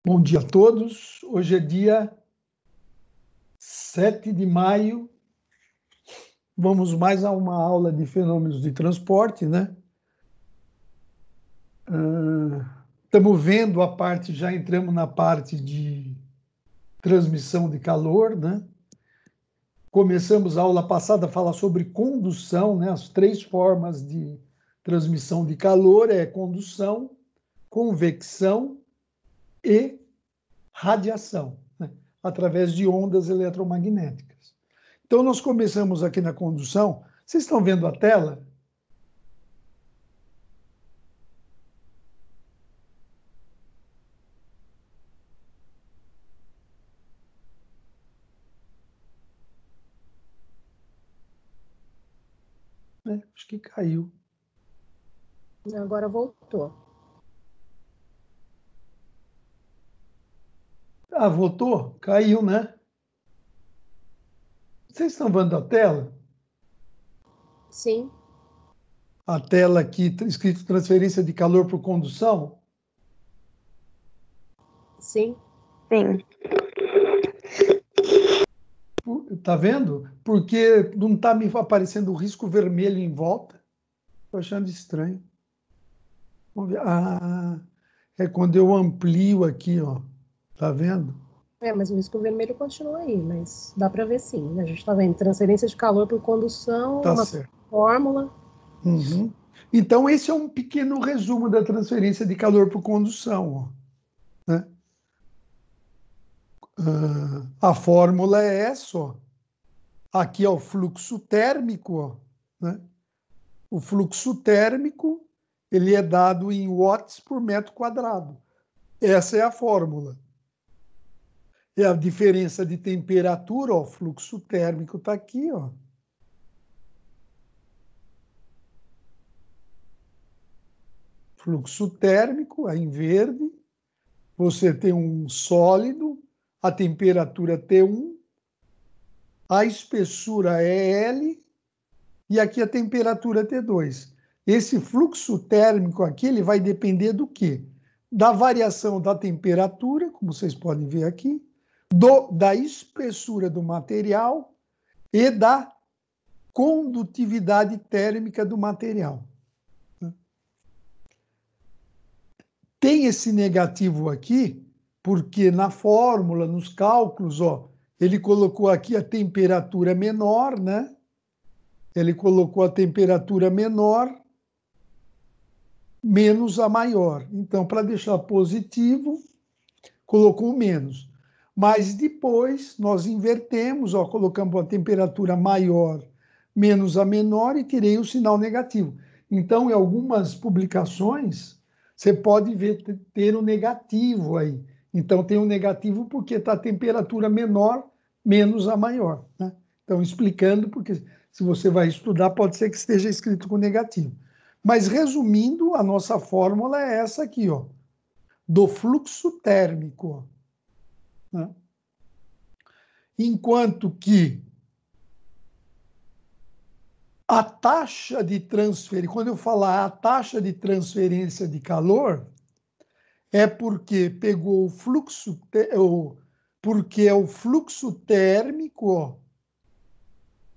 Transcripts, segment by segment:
Bom dia a todos. Hoje é dia 7 de maio. Vamos mais a uma aula de fenômenos de transporte, né? Estamos vendo a parte, já entramos na parte de transmissão de calor, né? Começamos a aula passada a falar sobre condução, né? As três formas de transmissão de calor é condução, convecção e radiação, né? Através de ondas eletromagnéticas. Então, nós começamos aqui na condução. Vocês estão vendo a tela? Acho que caiu. Agora voltou. Ah, voltou? Caiu, né? Vocês estão vendo a tela? Sim. A tela aqui, escrito transferência de calor por condução? Sim. Sim. Tá vendo? Porque não está me aparecendo o risco vermelho em volta. Estou achando estranho. Vamos ver. Ah, é quando eu amplio aqui, ó. Tá vendo? Mas o risco vermelho continua aí, mas dá para ver sim. A gente está vendo transferência de calor por condução, Tá uma certo. fórmula. Uhum. Então, esse é um pequeno resumo da transferência de calor por condução, ó, né? A fórmula é essa, ó. Aqui é o fluxo térmico, ó, né? O fluxo térmico, ele é dado em watts por metro quadrado. Essa é a fórmula. É a diferença de temperatura, ó, o fluxo térmico está aqui, ó. Fluxo térmico, aí em verde, você tem um sólido, a temperatura T1, a espessura é L, e aqui a temperatura T2. Esse fluxo térmico aqui, ele vai depender do quê? Da variação da temperatura, como vocês podem ver aqui, da espessura do material e da condutividade térmica do material. Tem esse negativo aqui, porque na fórmula, nos cálculos, ó, ele colocou aqui a temperatura menor, né? Ele colocou a temperatura menor menos a maior. Então, para deixar positivo, colocou menos. Mas depois nós invertemos, ó, colocamos a temperatura maior menos a menor e tirei o sinal negativo. Então, em algumas publicações, você pode ver ter o negativo aí. Então, tem o negativo porque está a temperatura menor menos a maior, né? Então, explicando, porque se você vai estudar, pode ser que esteja escrito com negativo. Mas, resumindo, a nossa fórmula é essa aqui, ó, do fluxo térmico, né? Enquanto que a taxa de transferência, quando eu falar a taxa de transferência de calor, é porque pegou o fluxo, porque é o fluxo térmico, ó,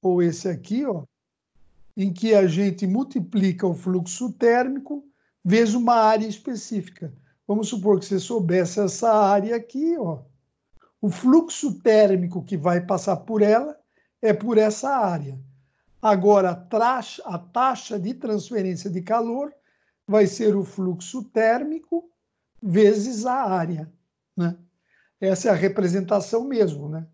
ou esse aqui, ó, em que a gente multiplica o fluxo térmico vezes uma área específica. Vamos supor que você soubesse essa área aqui, ó. O fluxo térmico que vai passar por ela é por essa área. Agora, a taxa de transferência de calor vai ser o fluxo térmico vezes a área, né? Essa é a representação mesmo, né?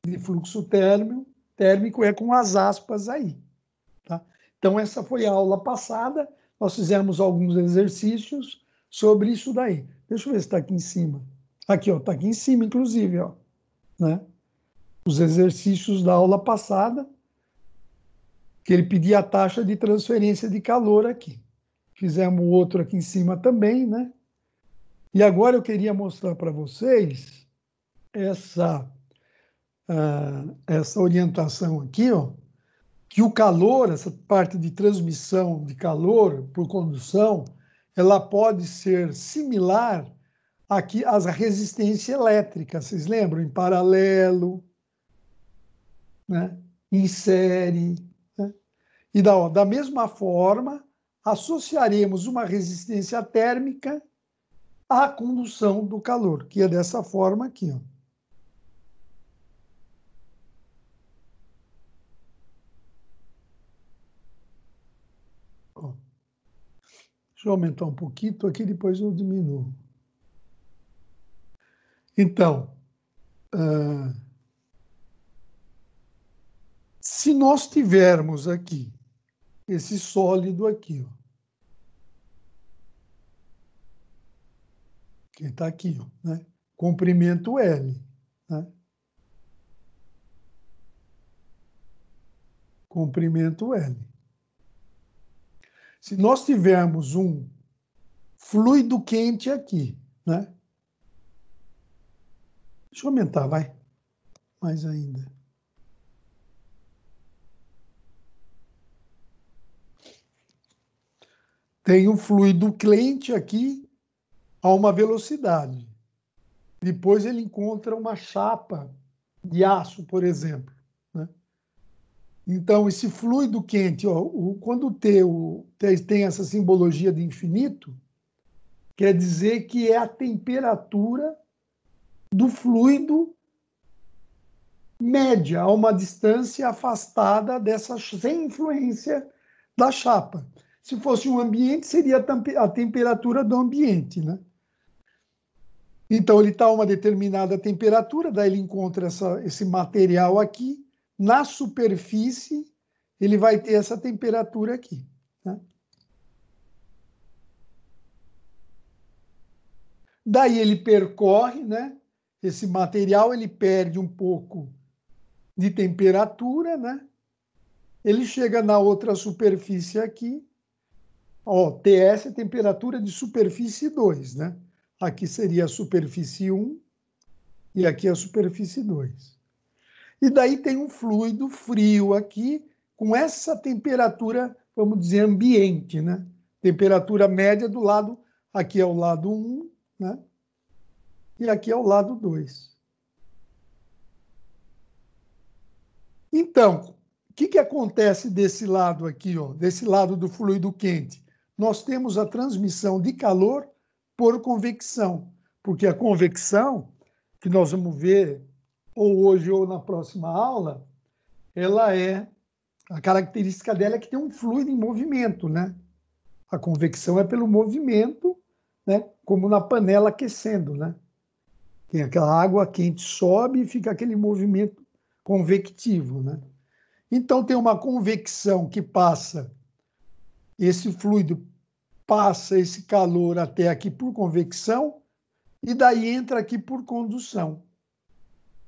De fluxo térmico é com as aspas aí, tá? Então, essa foi a aula passada. Nós fizemos alguns exercícios sobre isso daí. Deixa eu ver se está aqui em cima. Aqui, ó, está aqui em cima, inclusive, ó, né? Os exercícios da aula passada, que ele pedia a taxa de transferência de calor aqui. Fizemos outro aqui em cima também, né? E agora eu queria mostrar para vocês essa orientação aqui, ó, que o calor, essa parte de transmissão de calor por condução, ela pode ser similar aqui a resistência elétrica, vocês lembram? Em paralelo, né? Em série. Né? E da mesma forma, associaremos uma resistência térmica à condução do calor, que é dessa forma aqui. Ó. Ó. Deixa eu aumentar um pouquinho aqui, depois eu diminuo. Então, se nós tivermos aqui esse sólido aqui, ó, que está aqui, ó, né? Comprimento L, né? Comprimento L. Se nós tivermos um fluido quente aqui, né? Deixa eu aumentar, vai. Mais ainda. Tem um fluido quente aqui a uma velocidade. Depois ele encontra uma chapa de aço, por exemplo. Né? Então, esse fluido quente, ó, quando tem essa simbologia de infinito, quer dizer que é a temperatura do fluido média, a uma distância afastada sem influência da chapa. Se fosse um ambiente, seria a temperatura do ambiente, né? Então, ele está a uma determinada temperatura, daí ele encontra esse material aqui, na superfície, ele vai ter essa temperatura aqui. Né? Daí ele percorre, né? Esse material, ele perde um pouco de temperatura, né? Ele chega na outra superfície aqui, ó, TS é temperatura de superfície 2, né? Aqui seria a superfície 1 e aqui a superfície 2. E daí tem um fluido frio aqui, com essa temperatura, vamos dizer, ambiente, né? Temperatura média do lado, aqui é o lado 1, né? E aqui é o lado 2. Então, o que acontece desse lado aqui, ó, desse lado do fluido quente? Nós temos a transmissão de calor por convecção, porque a convecção, que nós vamos ver ou hoje ou na próxima aula, a característica dela é que tem um fluido em movimento, né? A convecção é pelo movimento, né? Como na panela aquecendo, né? Tem aquela água quente sobe e fica aquele movimento convectivo, né? Então tem uma convecção que passa, esse fluido passa esse calor até aqui por convecção e daí entra aqui por condução,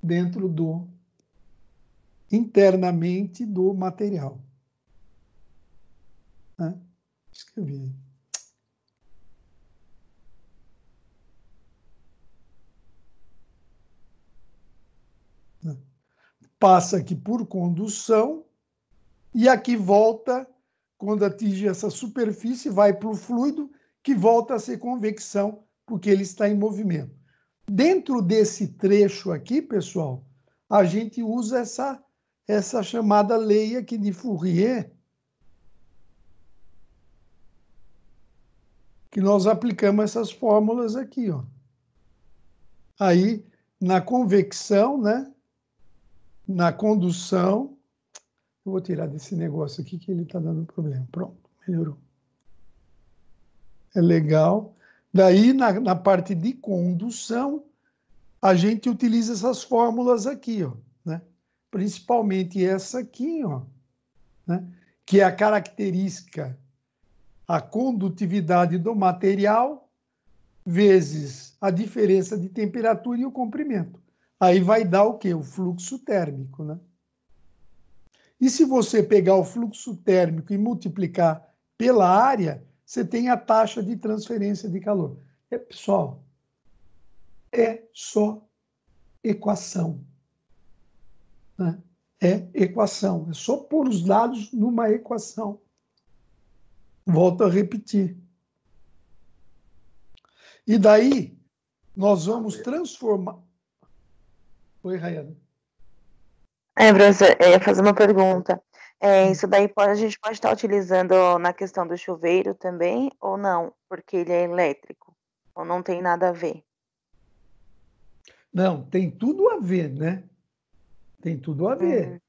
dentro internamente do material. Né? Escrevi. Passa aqui por condução e aqui volta, quando atinge essa superfície, vai para o fluido, que volta a ser convecção, porque ele está em movimento. Dentro desse trecho aqui, pessoal, a gente usa essa chamada lei aqui de Fourier, que nós aplicamos essas fórmulas aqui, ó. Aí, na convecção, né? Na condução, eu vou tirar desse negócio aqui que ele está dando problema. Pronto, melhorou. É legal. Daí, na parte de condução, a gente utiliza essas fórmulas aqui, ó, né? Principalmente essa aqui, ó, né? Que é a característica, a condutividade do material vezes a diferença de temperatura e o comprimento. Aí vai dar o quê? O fluxo térmico, né? E se você pegar o fluxo térmico e multiplicar pela área, você tem a taxa de transferência de calor. Pessoal, é só equação. Né? É equação. É só pôr os dados numa equação. Volto a repetir. E daí, nós vamos transformar... Oi, Rayana. Professor, eu ia fazer uma pergunta. Isso daí a gente pode estar utilizando na questão do chuveiro também, ou não? Porque ele é elétrico, ou não tem nada a ver? Não, tem tudo a ver, né? Tem tudo a ver.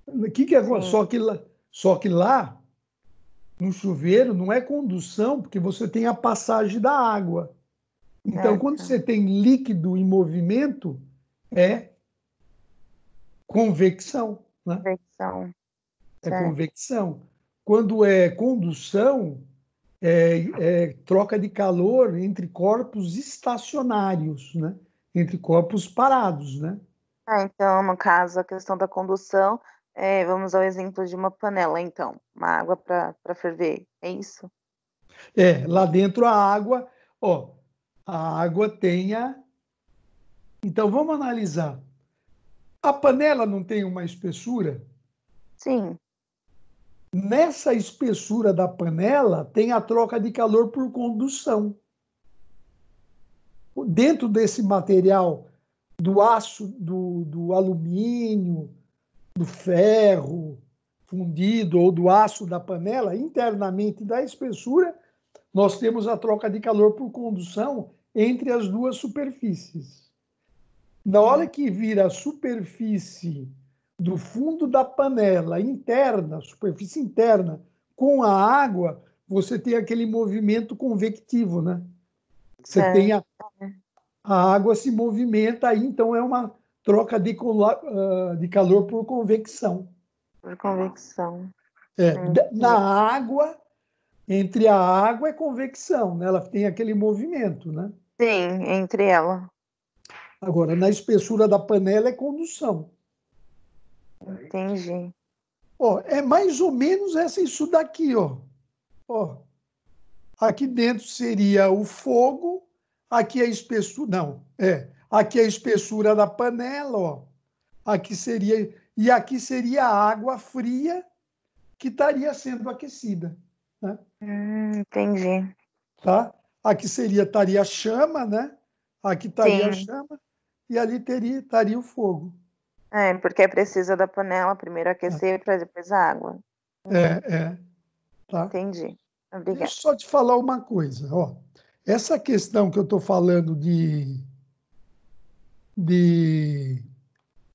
O que é agora? Sim. Só que lá, no chuveiro, não é condução, porque você tem a passagem da água. Então, quando você tem líquido em movimento, é convecção, né? Convecção. É Certo. convecção. Quando é condução, é troca de calor entre corpos estacionários, né? Entre corpos parados, né? Então, no caso, a questão da condução, vamos ao exemplo de uma panela, então, uma água para ferver, é isso? Lá dentro a água, ó, a água tem a... Então, vamos analisar. A panela não tem uma espessura? Sim. Nessa espessura da panela tem a troca de calor por condução. Dentro desse material do aço, do alumínio, do ferro fundido ou do aço da panela, internamente da espessura, nós temos a troca de calor por condução entre as duas superfícies. Na hora que vira a superfície do fundo da panela interna, superfície interna, com a água, você tem aquele movimento convectivo, né? Você tem a água se movimenta, aí então é uma troca de calor por convecção. Por convecção. Na água, entre a água é convecção, né? Ela tem aquele movimento, né? Sim, entre ela. Agora, na espessura da panela é condução. Entendi. Ó, é mais ou menos isso daqui, ó. Ó. Aqui dentro seria o fogo, aqui a espessura, não, aqui a espessura da panela, ó. Aqui seria, e aqui seria a água fria que estaria sendo aquecida, né? Entendi. Tá? Aqui estaria a chama, né? Aqui estaria a Sim. chama e ali estaria o fogo. Porque é precisa da panela primeiro aquecer para depois a água. Tá? Entendi. Obrigada. Deixa eu só te falar uma coisa, ó. Essa questão que eu estou falando de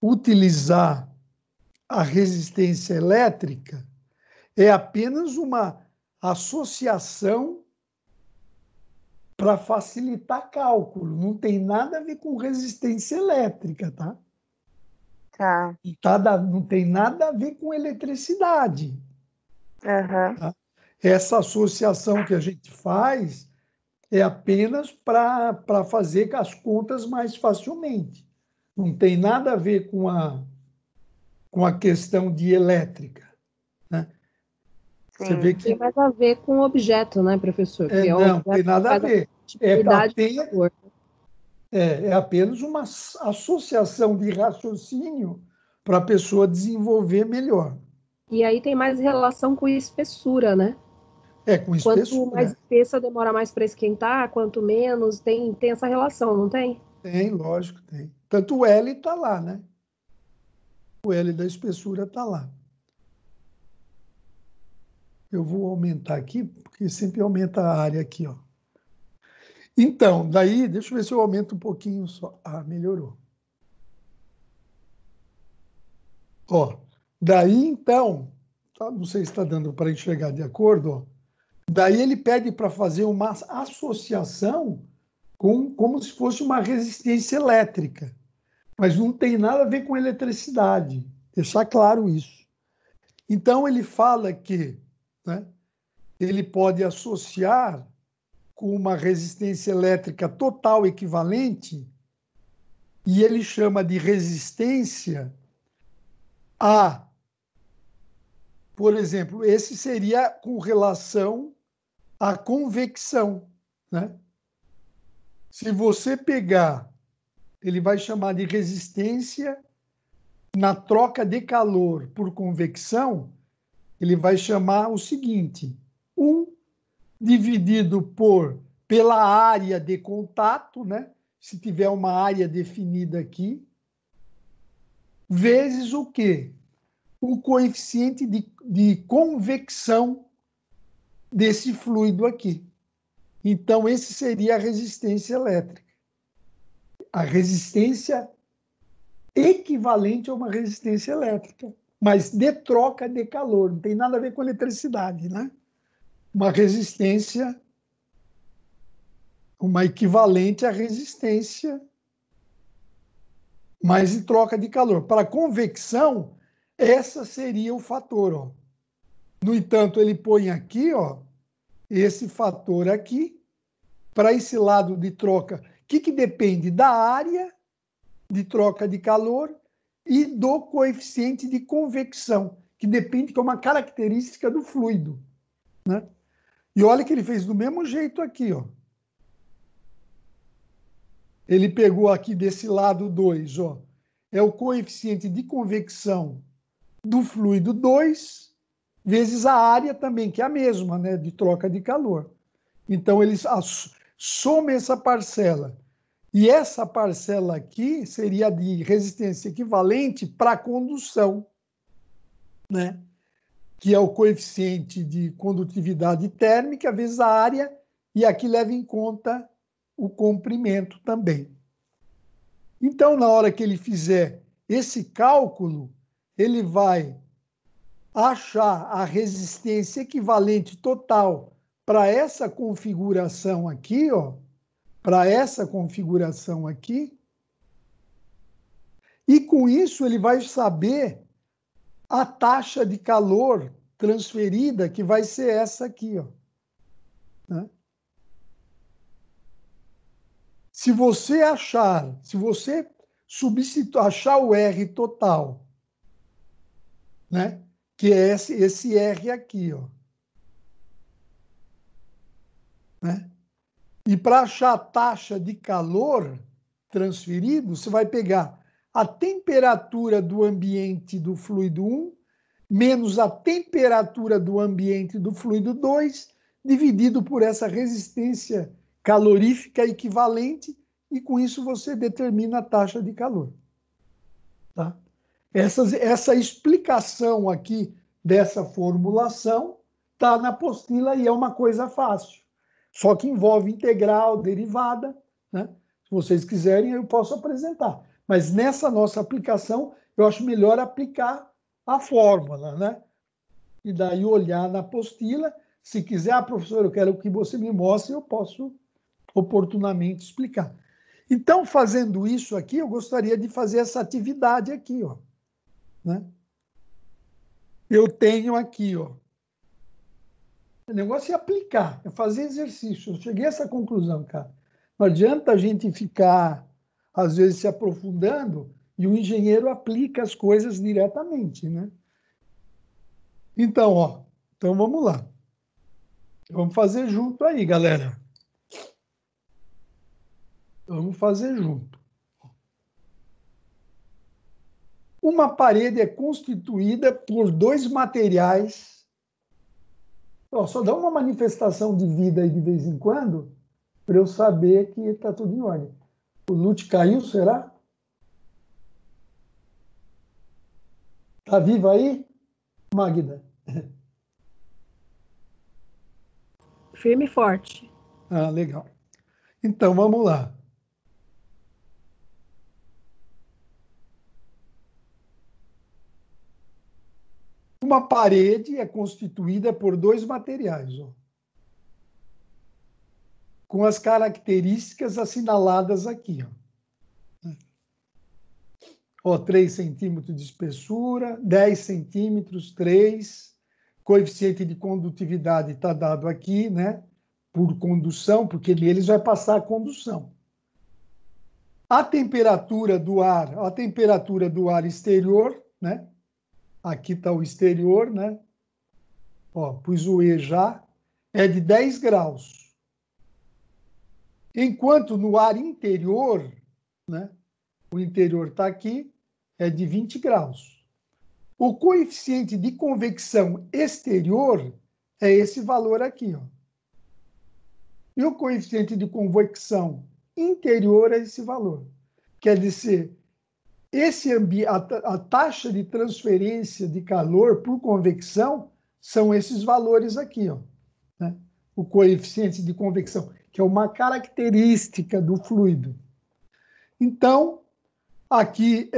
utilizar a resistência elétrica é apenas uma associação para facilitar cálculo. Não tem nada a ver com resistência elétrica, tá? Não tem nada a ver com eletricidade. Tá? Essa associação que a gente faz é apenas para fazer as contas mais facilmente. Não tem nada a ver com a questão de elétrica. Né? Você vê que... Tem mais a ver com o objeto, né, professor? não, tem nada a ver. É apenas uma associação de raciocínio para a pessoa desenvolver melhor. E aí tem mais relação com espessura, né? Com espessura. Quanto mais espessa, demora mais para esquentar, quanto menos, tem essa relação, não tem? Tem, lógico, tem. Tanto o L está lá, né? O L da espessura está lá. Eu vou aumentar aqui, porque sempre aumenta a área aqui, ó. Então, daí, deixa eu ver se eu aumento um pouquinho só. Melhorou. Ó, daí, então, não sei se está dando para enxergar de acordo, ó. Daí ele pede para fazer uma associação como se fosse uma resistência elétrica, mas não tem nada a ver com eletricidade, deixar claro isso. Então, ele fala que, né, ele pode associar com uma resistência elétrica total equivalente, e ele chama de resistência a, por exemplo, esse seria com relação à convecção, né? Se você pegar, ele vai chamar de resistência na troca de calor por convecção, ele vai chamar o seguinte: 1 dividido pela área de contato, né? se tiver uma área definida aqui, vezes o quê? O coeficiente de convecção desse fluido aqui. Então, esse seria a resistência elétrica. A resistência equivalente a uma resistência elétrica, mas de troca de calor, não tem nada a ver com eletricidade, né? Uma resistência, uma equivalente à resistência, mas de troca de calor. Para a convecção, essa seria o fator, ó. No entanto, ele põe aqui, ó, esse fator aqui, para esse lado de troca, que depende da área de troca de calor e do coeficiente de convecção, que depende, que é uma característica do fluido, né? E olha que ele fez do mesmo jeito aqui, ó. Ele pegou aqui desse lado 2, ó, é o coeficiente de convecção do fluido 2, vezes a área também, que é a mesma, né, de troca de calor. Então, ele soma essa parcela. E essa parcela aqui seria de resistência equivalente para a condução, né? Que é o coeficiente de condutividade térmica vezes a área, e aqui leva em conta o comprimento também. Então, na hora que ele fizer esse cálculo, ele vai achar a resistência equivalente total para essa configuração aqui, ó, para essa configuração aqui, e com isso ele vai saber a taxa de calor transferida, que vai ser essa aqui, ó, né? Se você achar achar o R total, né, que é esse R aqui, ó, né? E para achar a taxa de calor transferido, você vai pegar a temperatura do ambiente do fluido 1 menos a temperatura do ambiente do fluido 2, dividido por essa resistência calorífica equivalente, e com isso você determina a taxa de calor. Tá? Essa explicação aqui dessa formulação está na apostila e é uma coisa fácil. Só que envolve integral, derivada, né? Se vocês quiserem, eu posso apresentar. Mas nessa nossa aplicação, eu acho melhor aplicar a fórmula, né? E daí olhar na apostila. Se quiser, professor, eu quero que você me mostre, eu posso oportunamente explicar. Então, fazendo isso aqui, eu gostaria de fazer essa atividade aqui, ó, né? Eu tenho aqui, ó, o negócio é aplicar, é fazer exercício. Eu cheguei a essa conclusão, cara. Não adianta a gente ficar, às vezes, se aprofundando e o engenheiro aplica as coisas diretamente, né? Então, ó, então vamos lá. Vamos fazer junto aí, galera. Vamos fazer junto. Uma parede é constituída por dois materiais. Ó, só dá uma manifestação de vida aí de vez em quando, para eu saber que está tudo em ordem. O Lute caiu, será? Está viva aí, Magda? Firme e forte. Ah, legal. Então, vamos lá. Uma parede é constituída por dois materiais, ó, com as características assinaladas aqui, ó. 3 centímetros de espessura, 10 centímetros, 3. Coeficiente de condutividade está dado aqui, né? Por condução, porque neles vai passar a condução. A temperatura do ar exterior, né? Aqui está o exterior, né? Ó, pus o E já, é de 10 graus. Enquanto no ar interior, né? O interior está aqui, é de 20 graus. O coeficiente de convecção exterior é esse valor aqui, ó. E o coeficiente de convecção interior a esse valor. Quer dizer, a taxa de transferência de calor por convecção são esses valores aqui, ó, né? O coeficiente de convecção, que é uma característica do fluido. Então, aqui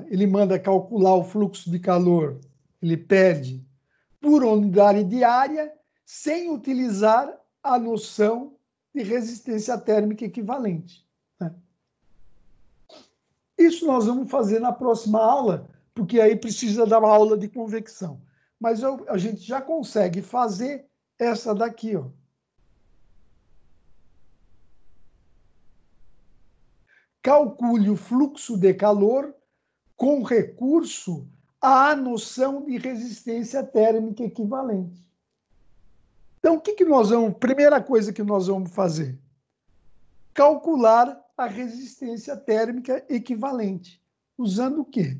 ele manda calcular o fluxo de calor, ele pede por unidade de área, sem utilizar a noção de resistência térmica equivalente, né? Isso nós vamos fazer na próxima aula, porque aí precisa dar uma aula de convecção. Mas a gente já consegue fazer essa daqui, ó. Calcule o fluxo de calor com recurso à noção de resistência térmica equivalente. Então, primeira coisa que nós vamos fazer? Calcular a resistência térmica equivalente. Usando o quê?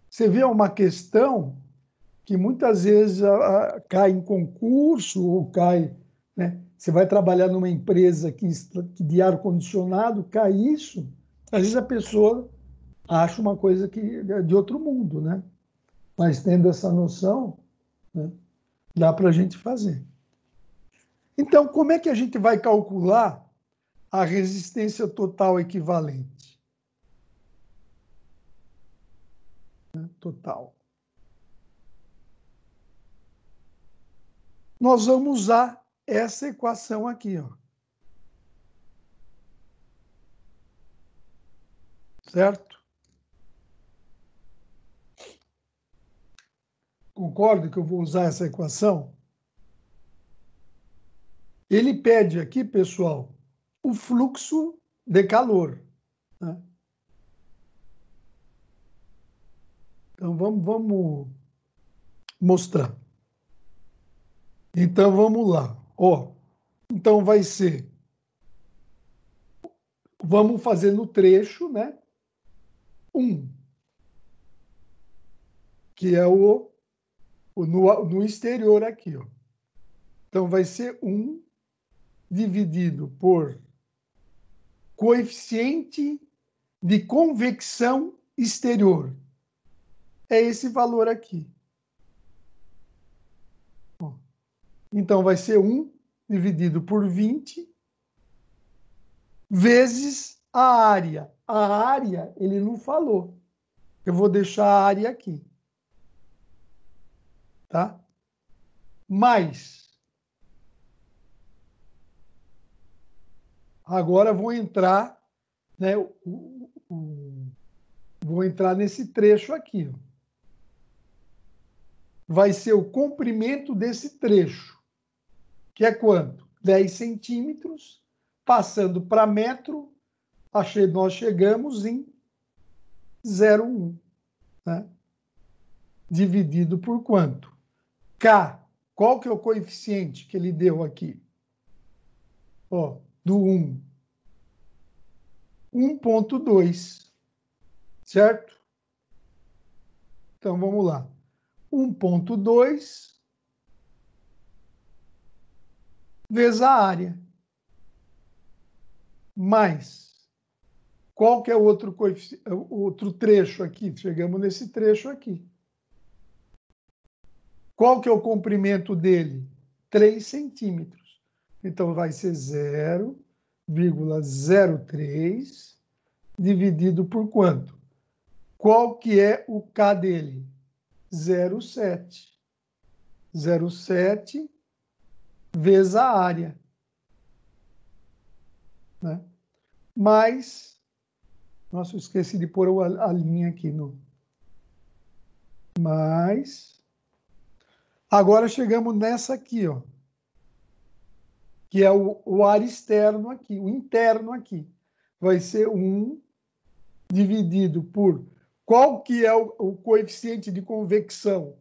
Você vê uma questão que muitas vezes cai em concurso ou cai, né? Você vai trabalhar numa empresa de ar-condicionado, cai isso, às vezes a pessoa acha uma coisa que é de outro mundo, né? Mas tendo essa noção, né, dá para a gente fazer. Então, como é que a gente vai calcular a resistência total equivalente? Total. Nós vamos usar essa equação aqui, ó. Certo? Concordo que eu vou usar essa equação? Ele pede aqui, pessoal, o fluxo de calor, né? Então, vamos mostrar. Então, vamos lá. Ó, então, vai ser... Vamos fazer no trecho, né? 1, que é no exterior aqui, ó. Então, vai ser 1 dividido por coeficiente de convecção exterior. É esse valor aqui. Então, vai ser 1 dividido por 20 vezes a área. A área, ele não falou. Eu vou deixar a área aqui. Tá? Mais. Agora vou entrar, né, vou entrar nesse trecho aqui, ó. Vai ser o comprimento desse trecho, que é quanto? 10 centímetros, passando para metro, nós chegamos em 0,1, né? Dividido por quanto? K. Qual que é o coeficiente que ele deu aqui? Ó, do 1. 1,2, certo? Então, vamos lá. 1,2 vezes a área. Mais. Qual que é o outro trecho aqui? Chegamos nesse trecho aqui. Qual que é o comprimento dele? 3 centímetros. Então, vai ser 0,03 dividido por quanto? Qual que é o K dele? 0,7. 0,7 vezes a área, né? Mais, nossa, eu esqueci de pôr a linha aqui no mais. Agora chegamos nessa aqui, ó, que é o ar externo aqui, o interno aqui. Vai ser 1 dividido por qual que é o coeficiente de convecção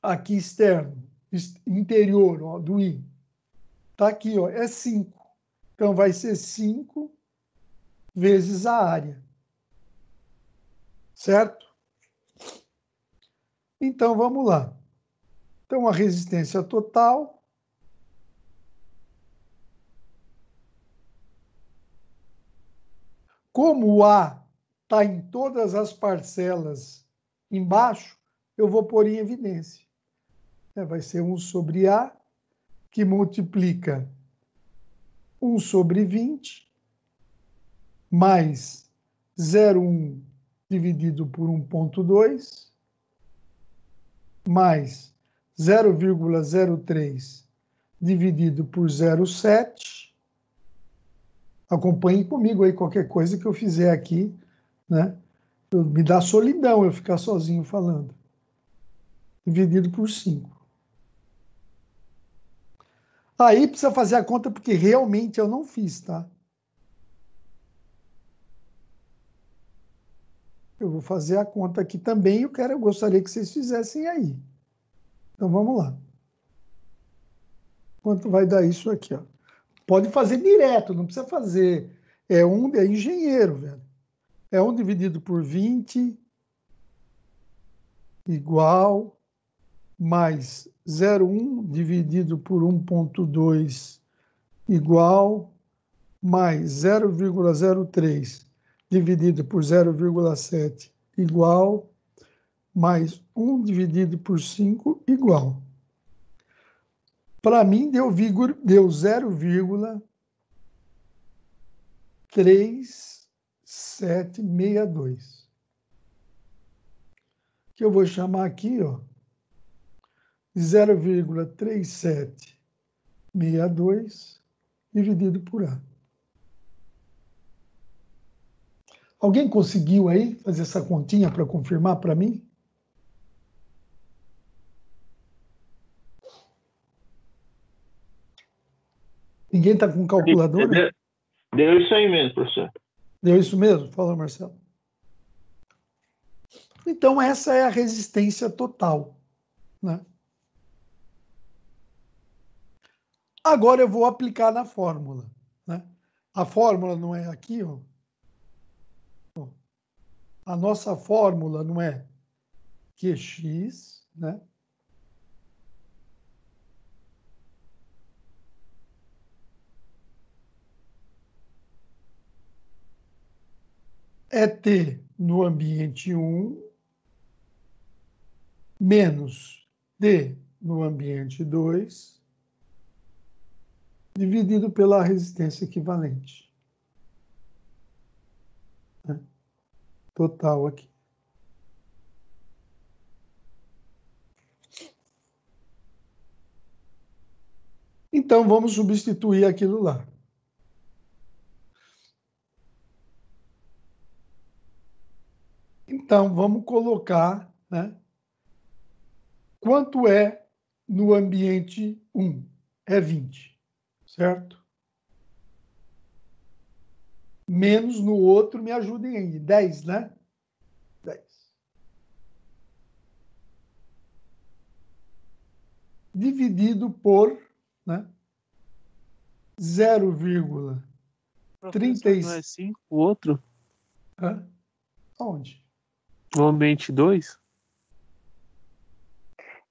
aqui externo, interior, ó, do I. Tá aqui, ó, é 5. Então, vai ser 5 vezes a área. Certo? Então, vamos lá. Então, a resistência total Como o A está em todas as parcelas embaixo, eu vou pôr em evidência. Vai ser 1 sobre A, que multiplica 1 sobre 20, mais 0,1 dividido por 1,2, mais 0,03 dividido por 0,7. Acompanhe comigo aí qualquer coisa que eu fizer aqui, né? Me dá solidão eu ficar sozinho falando. Dividido por 5. Aí precisa fazer a conta porque realmente eu não fiz, tá? Eu vou fazer a conta aqui também. Eu gostaria que vocês fizessem aí. Então vamos lá. Quanto vai dar isso aqui, ó? Pode fazer direto, não precisa fazer. É engenheiro, velho. É 1 dividido por 20 igual mais 0,1 dividido por 1,2 igual mais 0,03 dividido por 0,7 igual mais 1 dividido por 5 igual. Para mim, deu 0,3762. Que eu vou chamar aqui, ó, 0,3762 dividido por A. Alguém conseguiu aí fazer essa continha para confirmar para mim? Ninguém está com calculadora? Deu isso aí mesmo, professor. Deu isso mesmo? Fala, Marcelo. Então, essa é a resistência total, né? Agora eu vou aplicar na fórmula, né? A fórmula não é aqui, ó. A nossa fórmula não é QX, né? É T no ambiente 1 menos D no ambiente 2 dividido pela resistência equivalente. Né? Total aqui. Então, vamos substituir aquilo lá. Então, vamos colocar, né? Quanto é no ambiente 1? É 20, certo? Menos no outro, me ajudem aí. 10, né? 10. Dividido por, né? 0,30. Não é 5 o outro? Onde? O ambiente 2?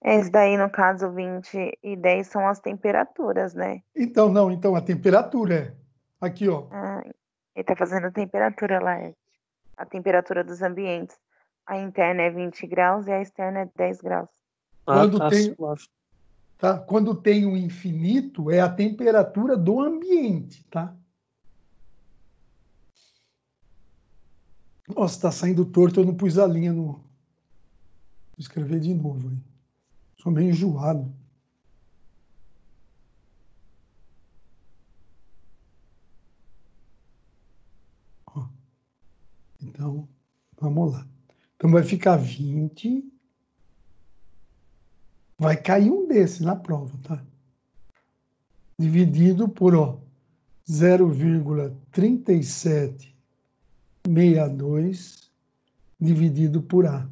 Esse daí, no caso, 20 e 10 são as temperaturas, né? Então, não. Então, a temperatura é... Aqui, ó. Ah, ele está fazendo a temperatura lá, a temperatura dos ambientes. A interna é 20 graus e a externa é 10 graus. Quando tá tem... suave. Tá? Quando tem um infinito, é a temperatura do ambiente, tá? Nossa, está saindo torto, eu não pus a linha no... Vou escrever de novo aí. Sou meio enjoado. Ó. Então, vamos lá. Então, vai ficar 20. Vai cair um desse na prova, tá? Dividido por, ó, 0,3762 dividido por A.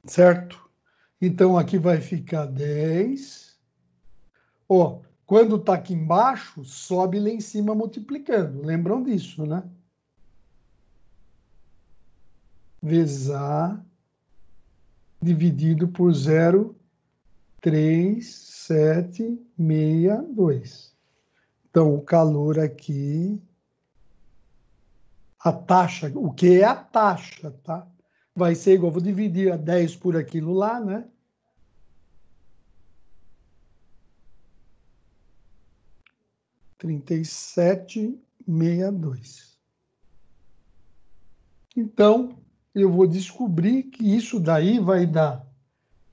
Certo? Então, aqui vai ficar 10. Ó, quando está aqui embaixo, sobe lá em cima multiplicando. Lembram disso, né? Vezes A dividido por 0,3762. 3,762. Então, o calor aqui, a taxa, o que é a taxa, tá? Vai ser igual, vou dividir a 10 por aquilo lá, né? $37,62. Então, eu vou descobrir que isso daí vai dar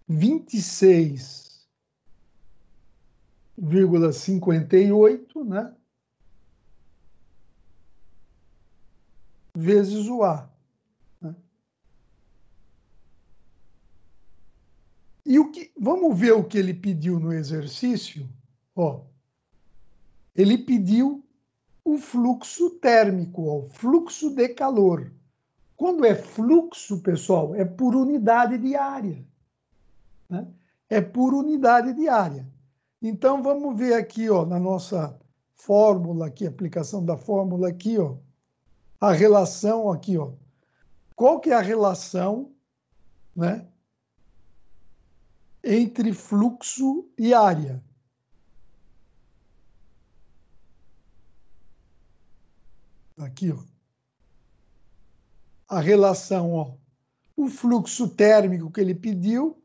26,58, né? Vezes o A. Né? E vamos ver o que ele pediu no exercício? Ó, ele pediu o fluxo térmico, ó, o fluxo de calor. Quando é fluxo, pessoal, é por unidade de área. Né? É por unidade de área. Então, vamos ver aqui, ó, na nossa fórmula aqui, aplicação da fórmula aqui, ó, a relação aqui, ó. Qual que é a relação, né, entre fluxo e área? Aqui, ó. A relação, ó. O fluxo térmico que ele pediu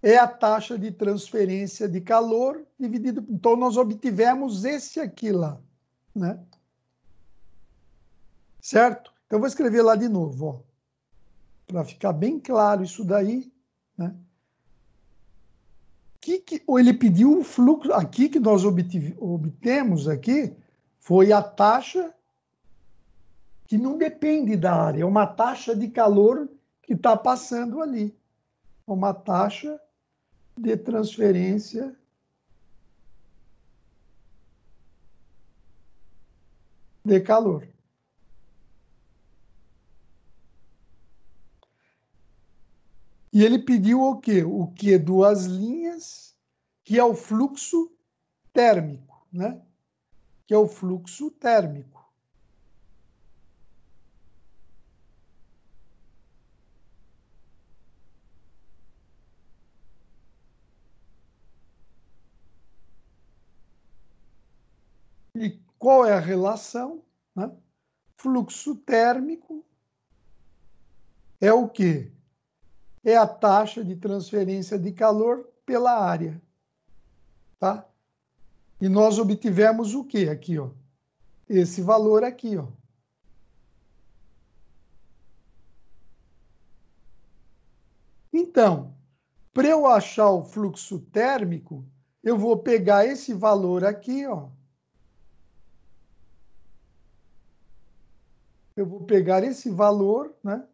é a taxa de transferência de calor dividido. Então, nós obtivemos esse aqui lá, né? Certo? Então, eu vou escrever lá de novo, ó, para ficar bem claro isso daí, né? Ou ele pediu o fluxo, aqui que nós obtemos aqui, foi a taxa que não depende da área, é uma taxa de calor que está passando ali. Uma taxa de transferência de calor. E ele pediu o quê? O quê? Duas linhas, que é o fluxo térmico, né? Que é o fluxo térmico. E qual é a relação? Né? Fluxo térmico é o quê? É a taxa de transferência de calor pela área. Tá? E nós obtivemos o quê aqui, ó? Esse valor aqui, ó. Então, para eu achar o fluxo térmico, eu vou pegar esse valor aqui, ó. Eu vou pegar esse valor, né?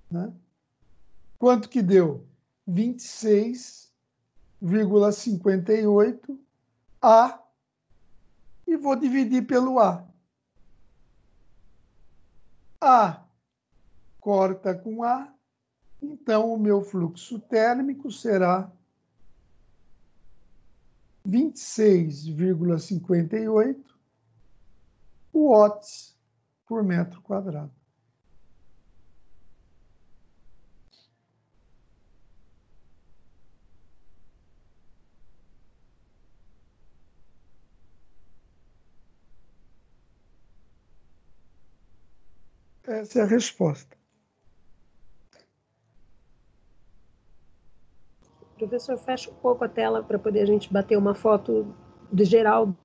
Né? Quanto que deu? 26,58 A e vou dividir pelo A. A corta com A, então o meu fluxo térmico será 26,58 watts por metro quadrado. Essa é a resposta. Professor, fecha um pouco a tela para poder a gente bater uma foto de geral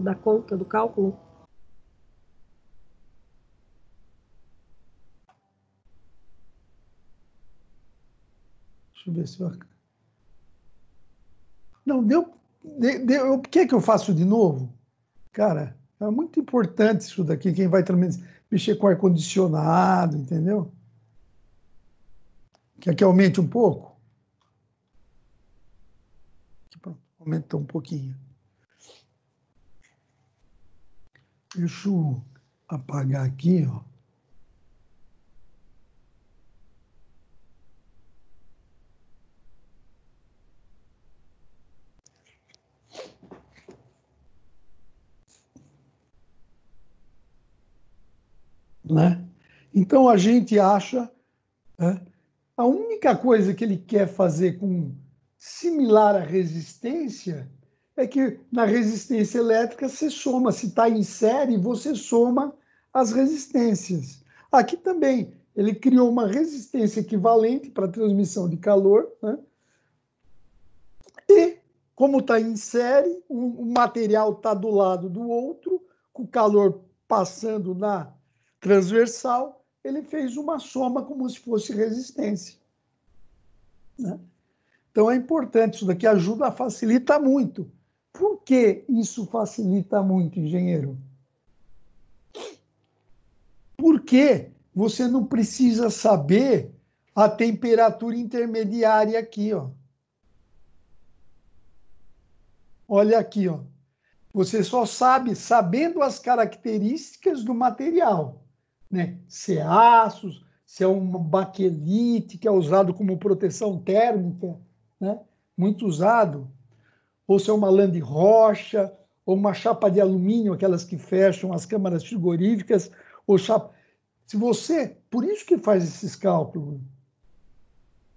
da conta, do cálculo. Deixa eu ver se eu... Não, deu... O que é que eu faço de novo? Cara, é muito importante isso daqui, quem vai também mexer com ar-condicionado, entendeu? Quer que aumente um pouco? Pronto, aumentou um pouquinho. Deixa eu apagar aqui, ó. Né? Então a gente acha, né, a única coisa que ele quer fazer com similar à resistência é que na resistência elétrica você soma, se está em série, você soma as resistências. Aqui também, ele criou uma resistência equivalente para a transmissão de calor, né? E, como está em série, um material está do lado do outro, com o calor passando na transversal, ele fez uma soma como se fosse resistência, né? Então é importante, isso daqui ajuda, facilita muito. Por que isso facilita muito, engenheiro? Porque você não precisa saber a temperatura intermediária aqui, ó. Olha aqui, ó. Você só sabe, sabendo as características do material, né? Se é aço, se é uma baquelite, que é usado como proteção térmica, né? Muito usado, ou se é uma lã de rocha, ou uma chapa de alumínio, aquelas que fecham as câmaras frigoríficas, ou chapa. Se você, por isso que faz esses cálculos,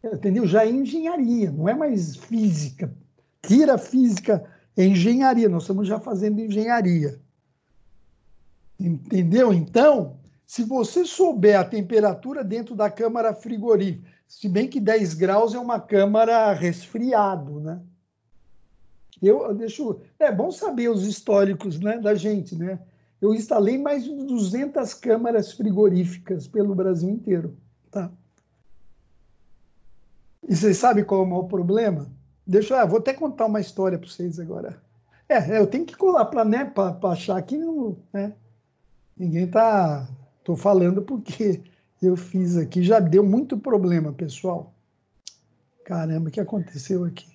entendeu? Já é engenharia, não é mais física. Tira a física, é engenharia, nós estamos já fazendo engenharia. Entendeu? Então, se você souber a temperatura dentro da câmara frigorífica, se bem que 10 graus é uma câmara resfriado, né? É bom saber os históricos, né, da gente, né? Eu instalei mais de 200 câmaras frigoríficas pelo Brasil inteiro, tá? E vocês sabem qual é o maior problema? Vou até contar uma história para vocês agora. Eu tenho que colar para, né, para achar que não, né, ninguém tá. Estou falando porque eu fiz aqui, já deu muito problema, pessoal. Caramba, o que aconteceu aqui?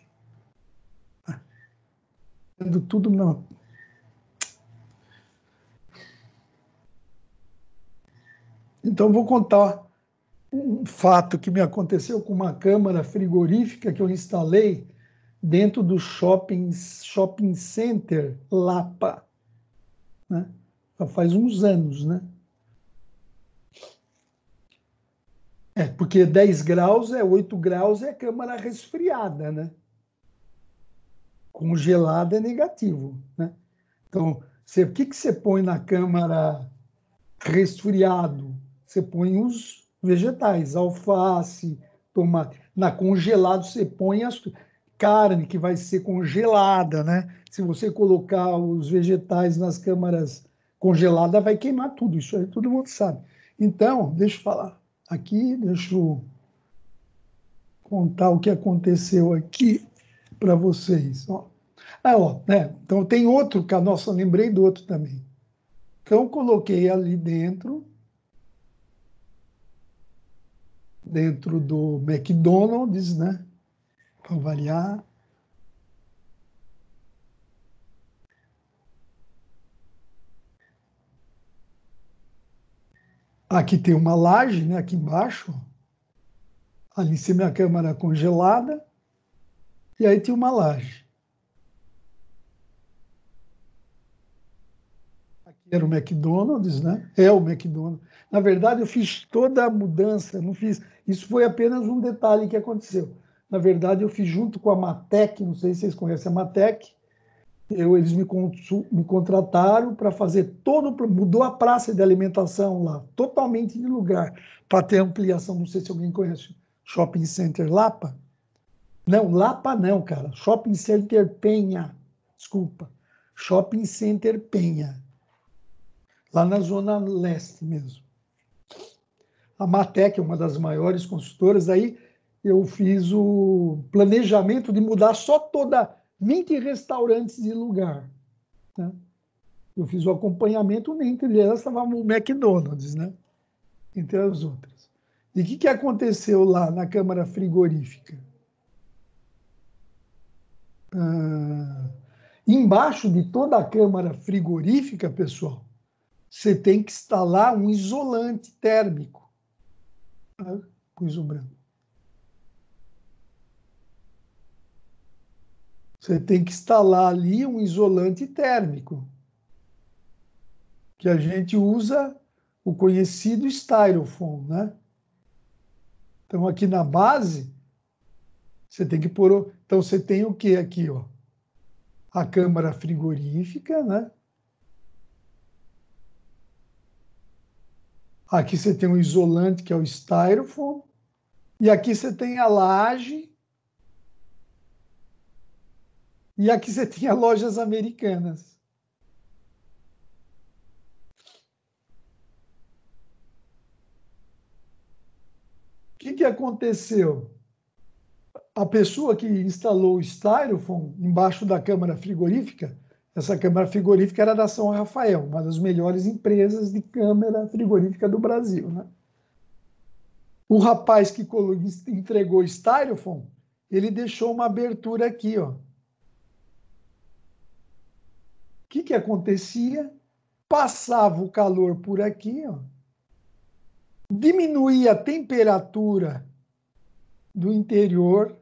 Tudo não. Então, vou contar um fato que me aconteceu com uma câmara frigorífica que eu instalei dentro do shopping center Lapa, né? Já faz uns anos, né? Porque 10 graus 8 graus é câmara resfriada, né? Congelada é negativo, né? Então, o que você põe na câmara resfriado? Você põe os vegetais, alface, tomate. Na congelado, você põe a carne, que vai ser congelada, né? Se você colocar os vegetais nas câmaras congeladas, vai queimar tudo. Isso aí todo mundo sabe. Então, deixa eu falar. Aqui, deixa eu contar o que aconteceu aqui para vocês. Então, tem outro, nossa, lembrei do outro também. Então, coloquei ali dentro do McDonald's, né? Para variar. Aqui tem uma laje, né? Aqui embaixo. Ali em cima é a câmara congelada. E aí tem uma laje. Aqui era o McDonald's, né? É o McDonald's. Na verdade, eu fiz toda a mudança, não fiz. Isso foi apenas um detalhe que aconteceu. Na verdade, eu fiz junto com a Matec, não sei se vocês conhecem a Matec. Eles me contrataram para fazer mudou a praça de alimentação lá, totalmente de lugar, para ter ampliação. Não sei se alguém conhece Shopping Center Lapa. Não, Lapa não, cara. Shopping Center Penha. Desculpa. Shopping Center Penha. Lá na Zona Leste mesmo. A Matec é uma das maiores construtoras. Aí eu fiz o planejamento de mudar só toda 20 restaurantes de lugar, né? Eu fiz o acompanhamento, entre elas estava o McDonald's, né? Entre as outras. E o que aconteceu lá na câmara frigorífica? Embaixo de toda a câmara frigorífica, pessoal, você tem que instalar um isolante térmico. Pus o branco. Você tem que instalar ali um isolante térmico, que a gente usa o conhecido Styrofoam, né? Então, aqui na base, você tem que pôr... Então, você tem o que aqui, ó? A câmara frigorífica, né? Aqui você tem o isolante, que é o Styrofoam. E aqui você tem a laje. E aqui você tem as Lojas Americanas. O que aconteceu? A pessoa que instalou o Styrofoam embaixo da câmara frigorífica, essa câmara frigorífica era da São Rafael, uma das melhores empresas de câmara frigorífica do Brasil, né? O rapaz que entregou o Styrofoam, ele deixou uma abertura aqui, ó. O que acontecia? Passava o calor por aqui, ó, diminuía a temperatura do interior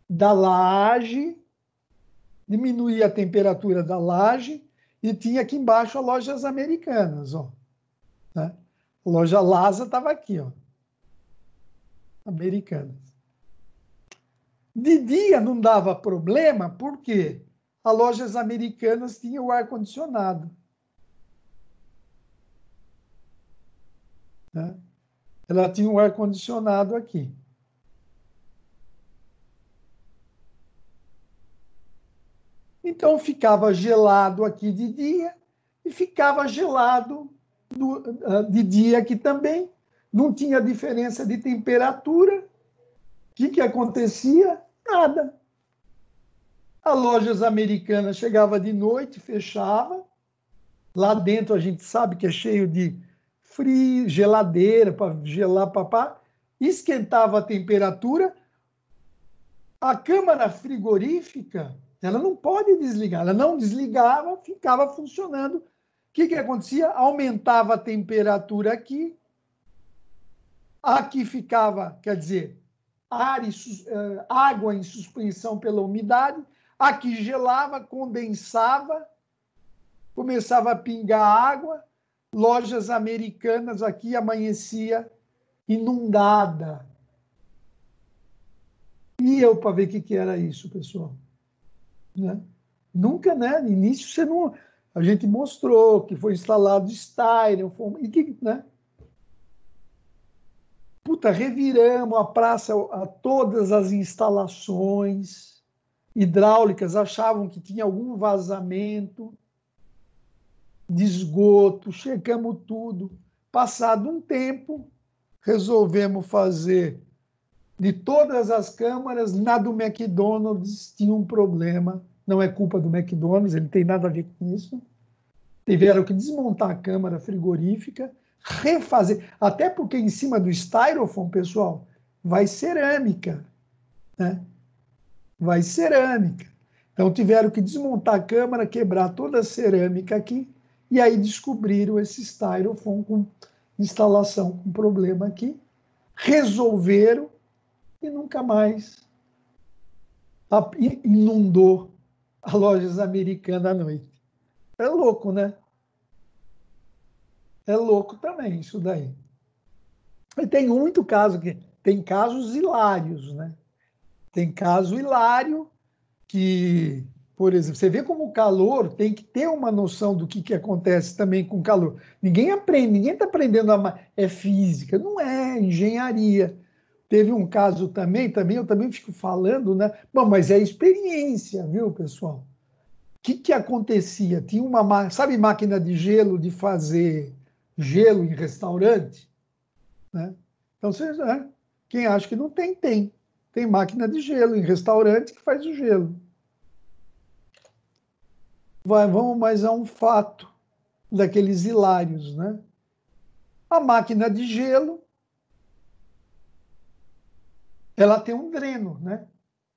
da laje, diminuía a temperatura da laje e tinha aqui embaixo as Lojas Americanas, ó, né? A loja Lasa estava aqui, ó, Americanas. De dia não dava problema, porque as Lojas Americanas tinham o ar-condicionado, né? Ela tinha um ar-condicionado aqui. Então, ficava gelado aqui de dia e ficava gelado de dia aqui também. Não tinha diferença de temperatura. O que acontecia? Nada. As Lojas Americanas chegava de noite, fechava. Lá dentro a gente sabe que é cheio de frio, geladeira para gelar, papá. Esquentava a temperatura. A câmara frigorífica, ela não pode desligar. Ela não desligava, ficava funcionando. O que acontecia? Aumentava a temperatura aqui. Aqui ficava, quer dizer, água em suspensão pela umidade. Aqui gelava, condensava, começava a pingar água. Lojas Americanas aqui amanhecia inundada. E eu para ver o que era isso, pessoal, né? Nunca, né? No início você não... A gente mostrou que foi instalado Styrofoam e que, né? Puta, reviramos a praça, a todas as instalações hidráulicas, achavam que tinha algum vazamento de esgoto, checamos tudo. Passado um tempo, resolvemos fazer de todas as câmaras, na do McDonald's tinha um problema. Não é culpa do McDonald's, ele não tem nada a ver com isso. Tiveram que desmontar a câmara frigorífica, refazer, até porque em cima do Styrofoam, pessoal, vai cerâmica, né? Vai cerâmica. Então tiveram que desmontar a câmara, quebrar toda a cerâmica aqui, e aí descobriram esse Styrofoam com instalação com problema aqui, resolveram e nunca mais inundou as Lojas Americanas à noite. É louco, né? É louco também isso daí. E tem muito caso que tem casos hilários, né? Tem caso hilário que, por exemplo, você vê como o calor tem que ter uma noção do que acontece também com o calor. Ninguém aprende, ninguém está aprendendo é física, não é engenharia. Teve um caso também eu também fico falando, né? Bom, mas é experiência, viu, pessoal? O que acontecia? Tinha uma, sabe, máquina de gelo, de fazer gelo em restaurante, né? Então, quem acha que não tem, tem. Tem máquina de gelo em restaurante que faz o gelo. Vamos mais a um fato daqueles hilários, né? A máquina de gelo, ela tem um dreno, né?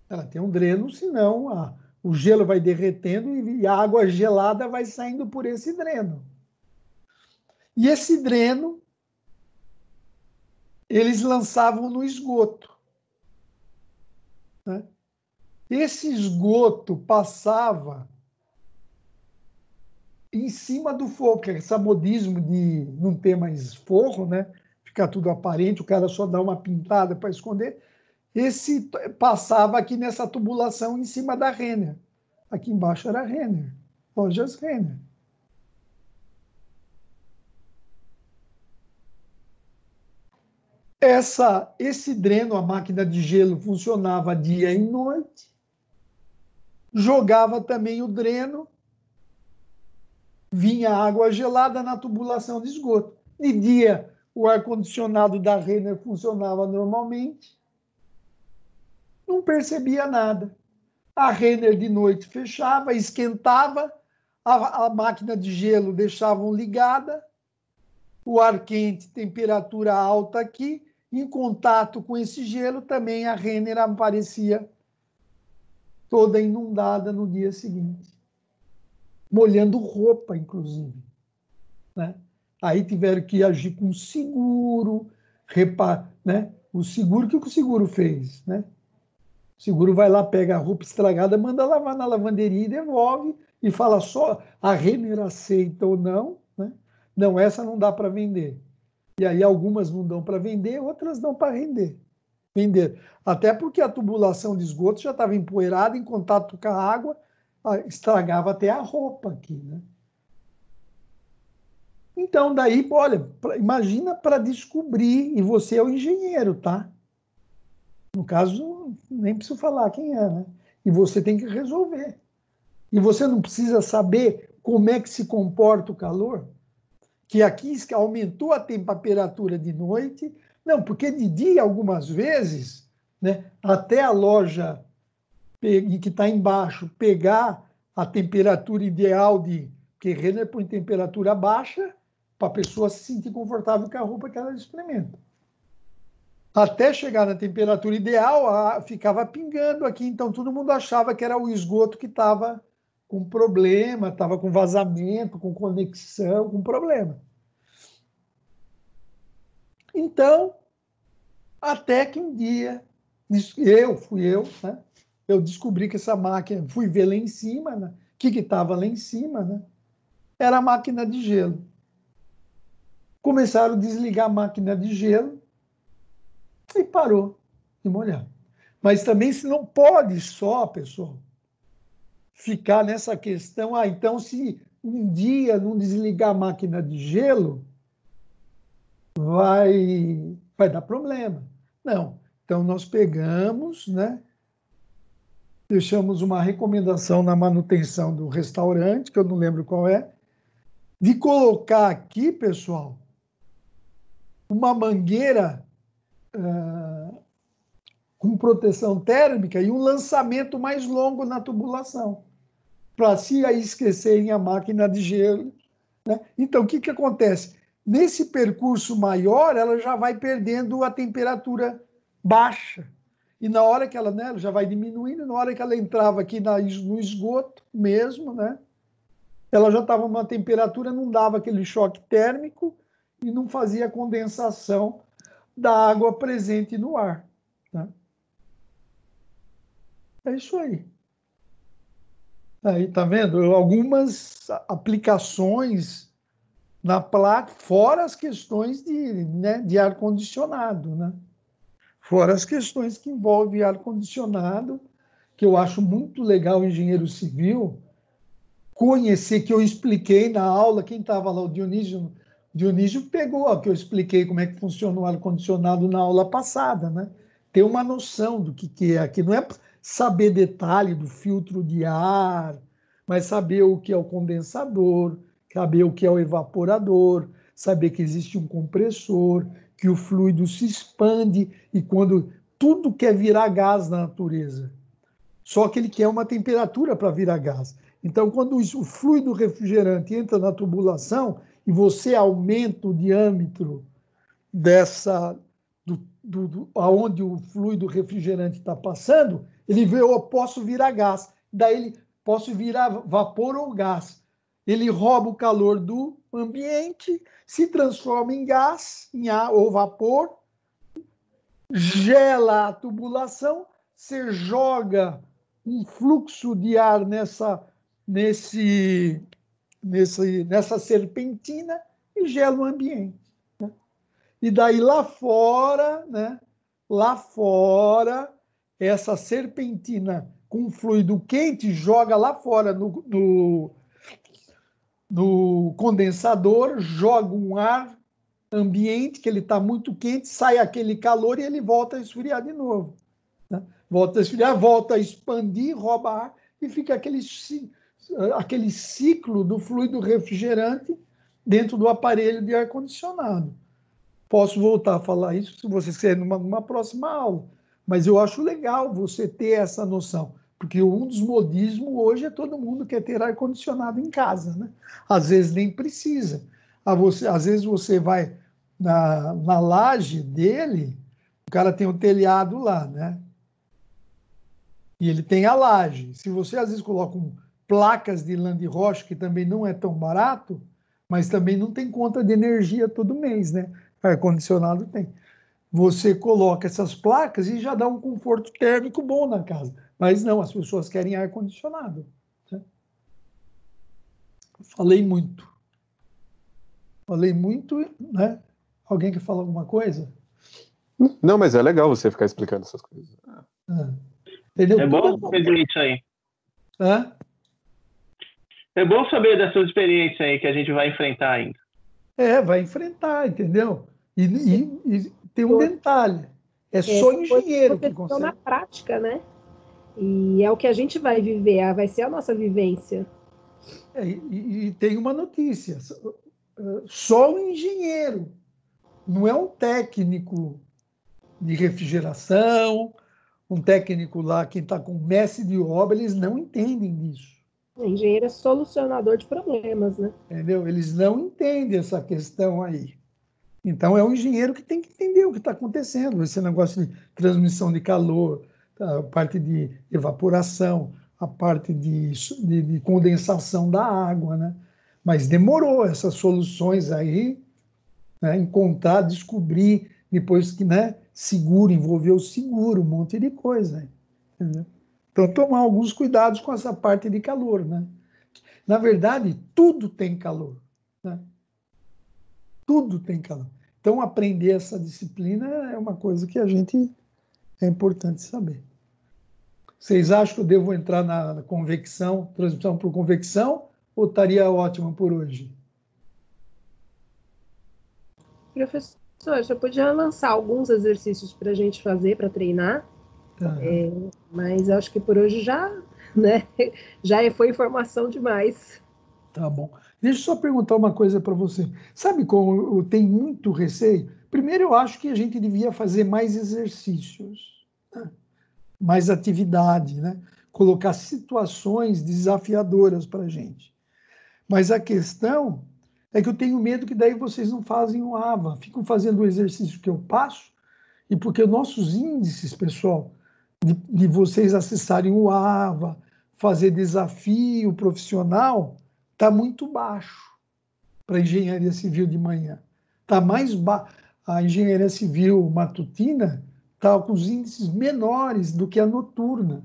Ela tem um dreno, senão o gelo vai derretendo e a água gelada vai saindo por esse dreno. E esse dreno, eles lançavam no esgoto, né? Esse esgoto passava em cima do forro, porque esse modismo de não ter mais forro, né? Ficar tudo aparente, o cara só dá uma pintada para esconder. Esse passava aqui nessa tubulação em cima da Renner. Aqui embaixo era Renner, lojas Renner. Esse dreno, a máquina de gelo, funcionava dia e noite. Jogava também o dreno, vinha água gelada na tubulação de esgoto. De dia, o ar-condicionado da Renner funcionava normalmente. Não percebia nada. A Renner de noite fechava, esquentava, a máquina de gelo deixavam ligada, o ar quente, temperatura alta aqui, em contato com esse gelo, também a Renner aparecia toda inundada no dia seguinte, molhando roupa, inclusive. Né? Aí tiveram que agir com seguro, né? O seguro, o que o seguro fez? Né? O seguro vai lá, pega a roupa estragada, manda lavar na lavanderia e devolve, e fala só a Renner aceita ou não. Né? Não, essa não dá para vender. E aí algumas não dão para vender, outras dão para vender. Até porque a tubulação de esgoto já estava empoeirada, em contato com a água, estragava até a roupa aqui. Né? Então, daí, olha, imagina para descobrir, e você é o engenheiro, tá? No caso, nem preciso falar quem é, né? E você tem que resolver. E você não precisa saber como é que se comporta o calor, que aqui aumentou a temperatura de noite. Não, porque de dia, algumas vezes, né, até a loja que está embaixo pegar a temperatura ideal porque Renner põe temperatura baixa para a pessoa se sentir confortável com a roupa que ela experimenta. Até chegar na temperatura ideal, ficava pingando aqui, então todo mundo achava que era o esgoto que estava com problema, estava com vazamento, com conexão, com problema. Então, até que um dia, fui eu, né? Eu descobri que essa máquina, fui ver lá em cima, né? O que estava lá em cima, né? Era a máquina de gelo. Começaram a desligar a máquina de gelo e parou de molhar. Mas também se não pode só, pessoal, ficar nessa questão, então se um dia não desligar a máquina de gelo, vai dar problema. Não. Então, nós pegamos, né? Deixamos uma recomendação na manutenção do restaurante, que eu não lembro qual é, de colocar aqui, pessoal, uma mangueira com proteção térmica e um lançamento mais longo na tubulação, para se aí esquecerem a máquina de gelo. Né? Então, o que acontece? Nesse percurso maior, ela já vai perdendo a temperatura baixa. E na hora que ela, né, ela já vai diminuindo, na hora que ela entrava aqui no esgoto mesmo, né, ela já estava numa temperatura, não dava aquele choque térmico e não fazia condensação da água presente no ar. Né? É isso aí. Aí, tá vendo? Algumas aplicações na placa, fora as questões de ar-condicionado, né? Fora as questões que envolvem ar-condicionado, que eu acho muito legal o engenheiro civil conhecer, que eu expliquei na aula, quem estava lá, o Dionísio pegou, que eu expliquei como é que funciona o ar-condicionado na aula passada, né? Ter uma noção do que é aqui, não é saber detalhe do filtro de ar, mas saber o que é o condensador, saber o que é o evaporador, saber que existe um compressor, que o fluido se expande e quando tudo quer virar gás na natureza. Só que ele quer uma temperatura para virar gás. Então, quando o fluido refrigerante entra na tubulação e você aumenta o diâmetro aonde o fluido refrigerante está passando, ele vê, eu posso virar gás. Daí ele posso virar vapor ou gás. Ele rouba o calor do ambiente, se transforma em gás, em ar ou vapor, gela a tubulação, você joga um fluxo de ar nessa serpentina e gela o ambiente. Né? E daí lá fora, né? Lá fora, essa serpentina com fluido quente joga lá fora no condensador, joga um ar ambiente que ele está muito quente, sai aquele calor e ele volta a esfriar de novo. Né? Volta a esfriar, volta a expandir, rouba ar e fica aquele ciclo do fluido refrigerante dentro do aparelho de ar-condicionado. Posso voltar a falar isso se vocês quiserem numa próxima aula, mas eu acho legal você ter essa noção, porque um dos modismos hoje é todo mundo quer ter ar-condicionado em casa, né? Às vezes nem precisa. Às vezes você vai na laje dele, o cara tem um telhado lá, né? E ele tem a laje. Se você às vezes coloca placas de lã de rocha, que também não é tão barato, mas também não tem conta de energia todo mês, né? Ar-condicionado tem. Você coloca essas placas e já dá um conforto térmico bom na casa. Mas não, as pessoas querem ar-condicionado. Né? Falei muito. Falei muito, né? Alguém quer falar alguma coisa? Não, mas é legal você ficar explicando essas coisas. Entendeu? É bom saber isso aí. Hã? É bom saber dessas experiências aí que a gente vai enfrentar ainda. Vai enfrentar, entendeu? E tem um detalhe. É só engenheiro que consegue. Na prática, né? E é o que a gente vai viver, vai ser a nossa vivência. E tem uma notícia. Só o engenheiro, não é um técnico de refrigeração, um técnico lá, quem está com mestre de obra, eles não entendem disso. O engenheiro é solucionador de problemas, né? Entendeu? Eles não entendem essa questão aí. Então, é o engenheiro que tem que entender o que está acontecendo. Esse negócio de transmissão de calor, a parte de evaporação, a parte de condensação da água, né? Mas demorou essas soluções aí, né? Encontrar, descobrir, depois que, né? Seguro, envolveu o seguro, um monte de coisa. Entendeu? Então, tomar alguns cuidados com essa parte de calor, né? Na verdade, tudo tem calor, né? Tudo tem calor. Então, aprender essa disciplina é uma coisa que é importante saber. Vocês acham que eu devo entrar na convecção, transmissão por convecção, ou estaria ótimo por hoje? Professor, você podia lançar alguns exercícios para a gente fazer, para treinar, mas acho que por hoje já, né? Já foi informação demais. Tá bom. Deixa eu só perguntar uma coisa para você. Sabe como eu tenho muito receio? Primeiro, eu acho que a gente devia fazer mais exercícios, né? Mais atividade, né? Colocar situações desafiadoras para a gente. Mas a questão é que eu tenho medo que daí vocês não fazem o AVA, ficam fazendo o exercício que eu passo, e porque nossos índices, pessoal, de vocês acessarem o AVA, fazer desafio profissional, está muito baixo para a engenharia civil de manhã. Está mais baixo. A engenharia civil matutina está com os índices menores do que a noturna.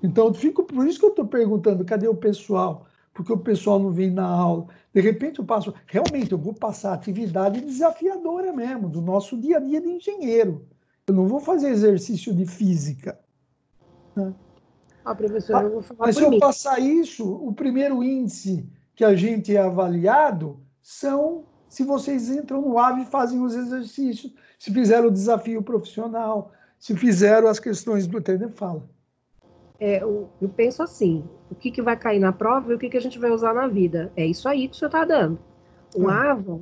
Então, por isso que eu estou perguntando, cadê o pessoal? Porque o pessoal não vem na aula. De repente, realmente, eu vou passar atividade desafiadora mesmo, do nosso dia a dia de engenheiro. Eu não vou fazer exercício de física. Né? Professor, eu vou falar mas se eu passar isso, o primeiro índice que a gente é avaliado são se vocês entram no AVE e fazem os exercícios, se fizeram o desafio profissional, se fizeram as questões do TD Fala. Eu penso assim, o que vai cair na prova e o que a gente vai usar na vida. É isso aí que o senhor está dando. O AVA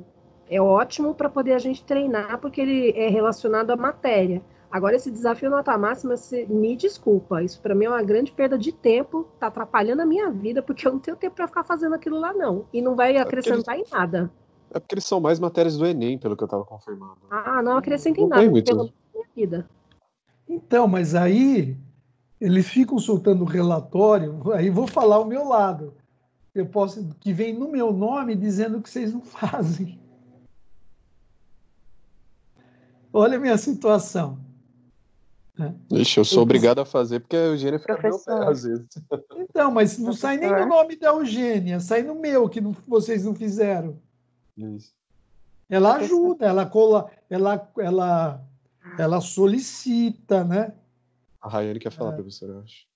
é ótimo para poder a gente treinar, porque ele é relacionado à matéria. Agora, esse desafio nota máxima, me desculpa, isso para mim é uma grande perda de tempo, está atrapalhando a minha vida, porque eu não tenho tempo para ficar fazendo aquilo lá, não. E não vai acrescentar em nada. É porque eles são mais matérias do Enem, pelo que eu estava confirmando. Não acrescenta em nada, pela minha vida. Então, mas aí eles ficam soltando relatório, aí vou falar o meu lado. Que vem no meu nome dizendo que vocês não fazem. Olha a minha situação. Ixi, eu sou obrigado a fazer porque a Eugênia fica no meu pé Professor. às vezes. Então, mas não sai nem no Professor. nome da Eugênia, sai no meu, que vocês não fizeram. Isso. Ela Professor. ajuda, ela solicita, né? A Rayane quer falar, professor, eu acho.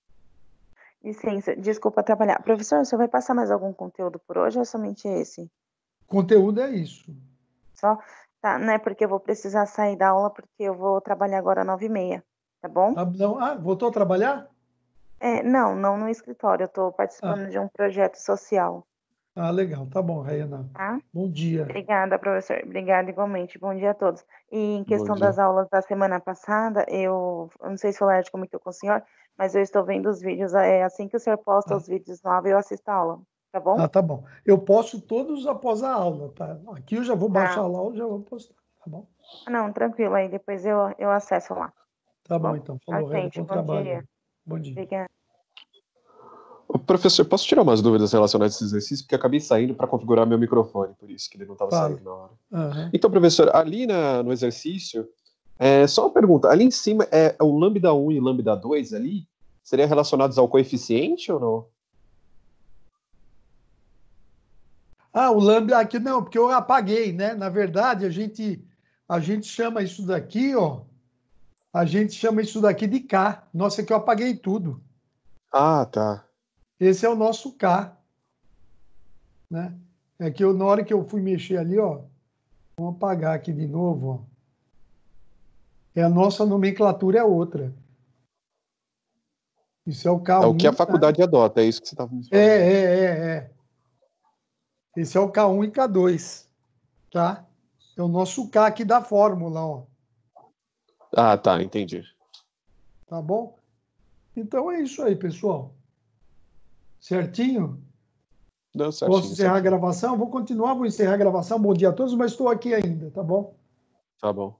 Licença, desculpa atrapalhar. Professor, você vai passar mais algum conteúdo por hoje ou é somente esse? Conteúdo é isso. Só? Tá, né? Porque eu vou precisar sair da aula porque eu vou trabalhar agora às 9h30, tá bom? Não, voltou a trabalhar? Não no escritório, eu tô participando de um projeto social, Legal, tá bom, Rayana. tá? Bom dia. Obrigada, professor. Obrigada igualmente. Bom dia a todos. E em Bom questão dia. das aulas da semana passada, eu não sei se o Laerte comentou com o senhor, mas eu estou vendo os vídeos, assim que o senhor posta os vídeos novos, eu assisto a aula, tá bom? Tá bom. Eu posto todos após a aula, tá? Aqui eu já vou baixar Tá. a aula, já vou postar, tá bom? Não, tranquilo, aí depois eu acesso lá. Tá Tá bom, bom? então. Tá, Falou, Rayana. gente, Bom bom trabalho. dia. Bom dia. Obrigada. Ô, professor, posso tirar umas dúvidas relacionadas a esse exercício? Porque eu acabei saindo para configurar meu microfone, por isso que ele não estava Fala. saindo na hora. Aham. Então, professor, ali no exercício, só uma pergunta. Ali em cima, é o lambda 1 e lambda 2 ali? Seriam relacionados ao coeficiente ou não? O lambda aqui não, porque eu apaguei, né? Na verdade, a gente chama isso daqui, ó. A gente chama isso daqui de K. Nossa, é que eu apaguei tudo. Ah, tá. Esse é o nosso K, né? É que na hora que eu fui mexer ali, ó, vamos apagar aqui de novo, ó. A nossa nomenclatura é outra. Isso é o K1. É o que a Né? faculdade adota, é isso que você estava me falando. É. Esse é o K1 e K2, tá? É o nosso K aqui da fórmula, ó. Ah, tá, entendi. Tá bom? Então é isso aí, pessoal. Certinho? Deu Posso certinho. encerrar a certinho. gravação? Vou encerrar a gravação. Bom dia a todos, mas estou aqui ainda, tá bom? Tá bom.